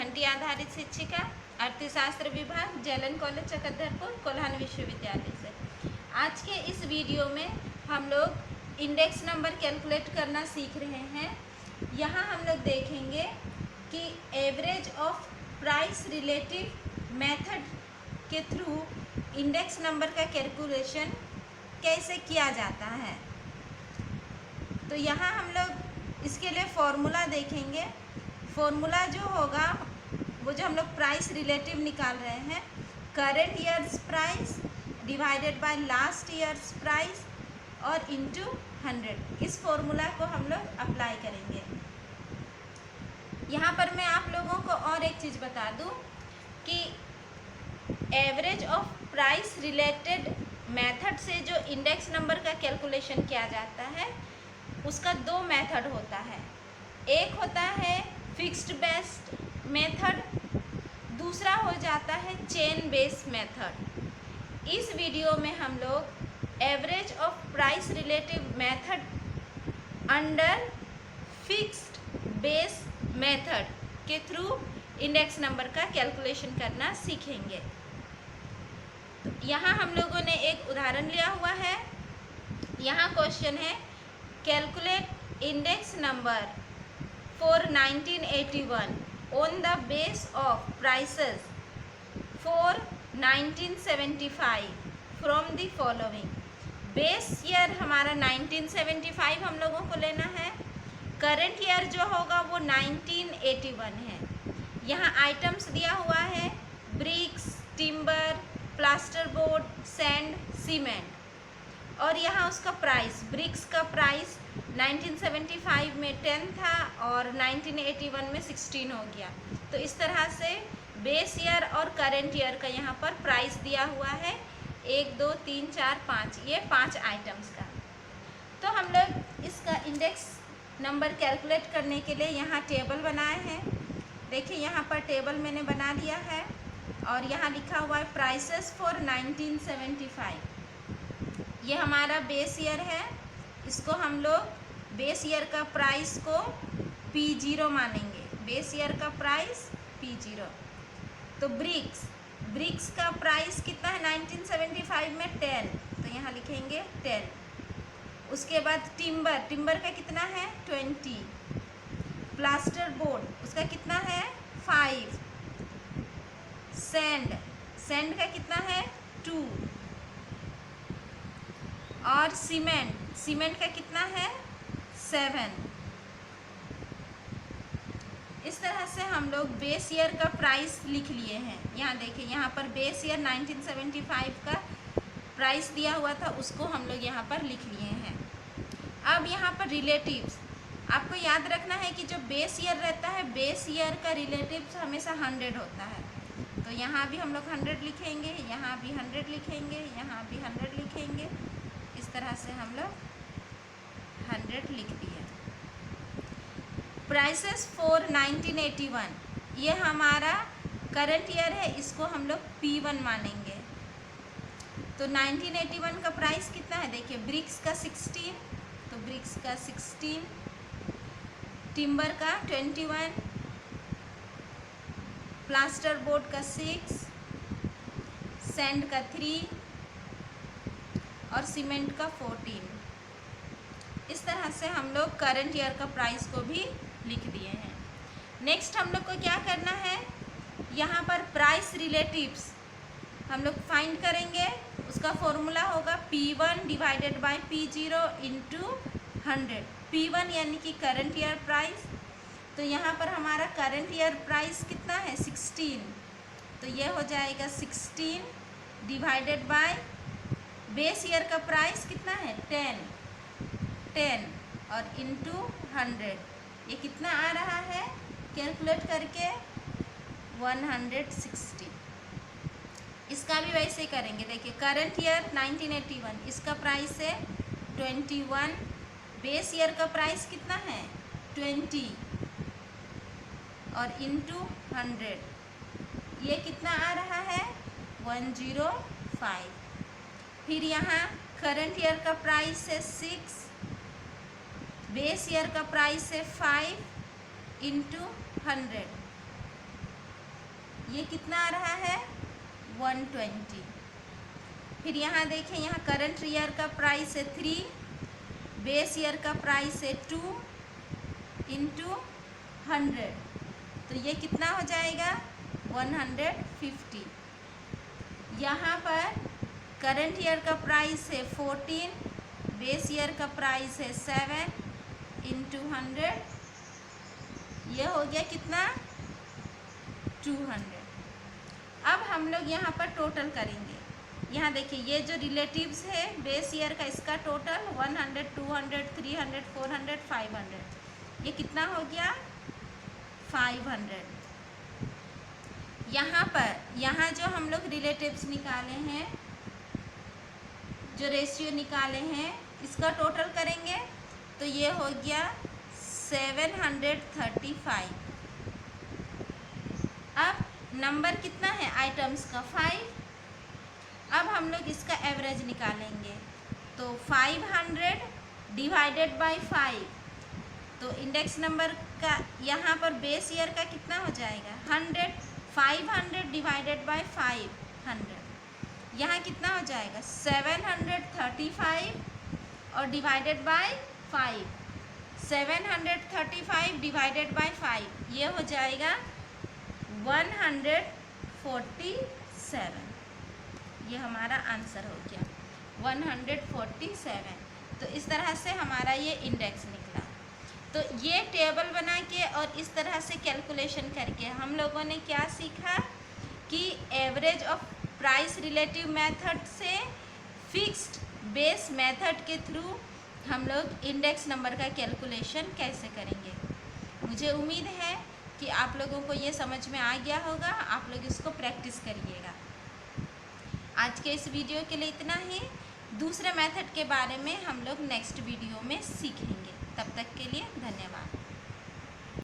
घंटी आधारित शिक्षिका, अर्थशास्त्र विभाग, जलन कॉलेज चकधरपुर, कोल्हान विश्वविद्यालय से। आज के इस वीडियो में हम लोग इंडेक्स नंबर कैलकुलेट करना सीख रहे हैं। यहाँ हम लोग देखेंगे कि average of price relative method के थ्रू इंडेक्स नंबर का कैलकुलेशन कैसे किया जाता है। तो यहाँ हम लोग इसके लिए फॉर्मूला देखेंगे। फॉर्मूला जो होगा वो जो हम लोग प्राइस रिलेटिव निकाल रहे हैं, current years price divided by last years price और इनटू 100। इस फॉर्मूला को हम लोग अप्लाई करेंगे। यहाँ पर मैं आप लोगों को और एक चीज़ बता दूँ कि average of price related method से जो इंडेक्स नंबर का कैलकुलेशन किया जाता है उसका दो मेथड होता है। एक होता है फिक्स्ड बेस्ड मेथड, दूसरा हो जाता है चेन बेस्ड मेथड। इस वीडियो में हम लोग average of price relative method under fixed base method के थ्रू इंडेक्स नंबर का कैलकुलेशन करना सीखेंगे। तो यहाँ हम लोगों ने एक उदाहरण लिया हुआ है। यहाँ क्वेश्चन है, calculate index number for 1981 on the base of prices for 1975 from the following. Base year हमारा 1975 हम लोगों को लेना है। करंट ईयर जो होगा वो 1981 है। यहाँ आइटम्स दिया हुआ है, bricks, timber, plaster board, sand, cement. और यहाँ उसका प्राइस, ब्रिक्स का प्राइस 1975 में 10 था और 1981 में 16 हो गया। तो इस तरह से बेस ईयर और करंट ईयर का यहाँ पर प्राइस दिया हुआ है, 1 2 3 4 5, ये 5 आइटम्स का। तो हम लोग इसका इंडेक्स नंबर कैलकुलेट करने के लिए यहाँ टेबल बनाए हैं। देखिए यहाँ पर टेबल मैंने बना लिया है और यहाँ लिखा हुआ है प्राइसेस फॉर 1975। ये हमारा बेस ईयर है। इसको हम लोग बेस ईयर का प्राइस को P0 मानेंगे। बेस ईयर का प्राइस P0। तो ब्रिक्स का प्राइस कितना है 1975 में 10, तो यहाँ लिखेंगे 10। उसके बाद टिम्बर का कितना है 20। प्लास्टर बोर्ड उसका कितना है 5। सैंड का कितना है 2। और सीमेंट का कितना है 7। इस तरह से हम लोग बेस ईयर का प्राइस लिख लिए हैं। यहाँ देखिए, यहाँ पर बेस ईयर 1975 का प्राइस दिया हुआ था, उसको हम लोग यहाँ पर लिख लिए हैं। अब यहाँ पर रिलेटिव्स, आपको याद रखना है कि जो बेस ईयर रहता है, बेस ईयर का रिलेटिव्स हमेशा 100 होता है। तो यहाँ भी हम लोग 100 लिखेंगे, यहाँ भी 100 लिखेंगे, यहाँ भी 100 लिखेंगे। इस तरह से हम लोग 100 लिख दिए। प्राइसेस फॉर 1981, ये हमारा करंट ईयर है, इसको हम लोग P1 मानेंगे। तो 1981 का प्राइस कितना है, देखिए ब्रिक्स का 16, तो ब्रिक्स का 16, टिम्बर का 21, प्लास्टर बोर्ड का 6, सैंड का 3 और सीमेंट का 14। इस तरह से हम लोग करंट ईयर का प्राइस को भी लिख दिए हैं। नेक्स्ट हम लोग को क्या करना है, यहाँ पर प्राइस रिलेटिव्स हम लोग फाइंड करेंगे। उसका फॉर्मूला होगा P1 divided by P0 into 100। P1 यानी कि करंट ईयर प्राइस। तो यहाँ पर हमारा करंट ईयर प्राइस कितना है 16, तो ये हो जाएगा 16 डिवाइडेड बाय बेस ईयर का प्राइस कितना है 10 और इंटू 100। ये कितना आ रहा है कैलकुलेट करके 160। इसका भी वैसे ही करेंगे। देखिए करंट ईयर 1981, इसका प्राइस है 21। बेस ईयर का प्राइस कितना है 20 और इंटू 100, ये कितना आ रहा है 105। फिर यहाँ करंट ईयर का प्राइस है 6, बेस ईयर का प्राइस है 5 इंटू 100, ये कितना आ रहा है 120। फिर यहाँ देखें, यहाँ करंट ईयर का प्राइस है 3, बेस ईयर का प्राइस है 2 इंटू 100, तो ये कितना हो जाएगा 150। यहाँ पर करंट ईयर का प्राइस है 14, बेस ईयर का प्राइस है 7 इंटू 100, ये हो गया कितना 200। अब हम लोग यहाँ पर टोटल करेंगे। यहाँ देखिए, ये जो रिलेटिव्स है बेस ईयर का, इसका टोटल 100, 200, 300, 400, 500, ये कितना हो गया 500। यहाँ पर, यहाँ जो हम लोग रिलेटिव्स निकाले हैं, जो रेशियो निकाले हैं, इसका टोटल करेंगे तो ये हो गया 735। अब नंबर कितना है आइटम्स का 5। अब हम लोग इसका एवरेज निकालेंगे, तो 500 डिवाइडेड बाय 5, तो इंडेक्स नंबर का यहाँ पर बेस ईयर का कितना हो जाएगा 100, 500 डिवाइडेड बाय 500, यहाँ कितना हो जाएगा 735 और डिवाइडेड बाय 5, 735 डिवाइडेड बाय 5, ये हो जाएगा 147। ये हमारा आंसर हो गया 147। तो इस तरह से हमारा ये इंडेक्स निकला। तो ये टेबल बना के और इस तरह से कैलकुलेशन करके हम लोगों ने क्या सीखा कि average of price relative method से फिक्स्ड बेस मेथड के थ्रू हम लोग इंडेक्स नंबर का कैलकुलेशन कैसे करेंगे। मुझे उम्मीद है कि आप लोगों को ये समझ में आ गया होगा। आप लोग इसको प्रैक्टिस करिएगा। आज के इस वीडियो के लिए इतना ही। दूसरे मेथड के बारे में हम लोग नेक्स्ट वीडियो में सीखेंगे। तब तक के लिए धन्यवाद।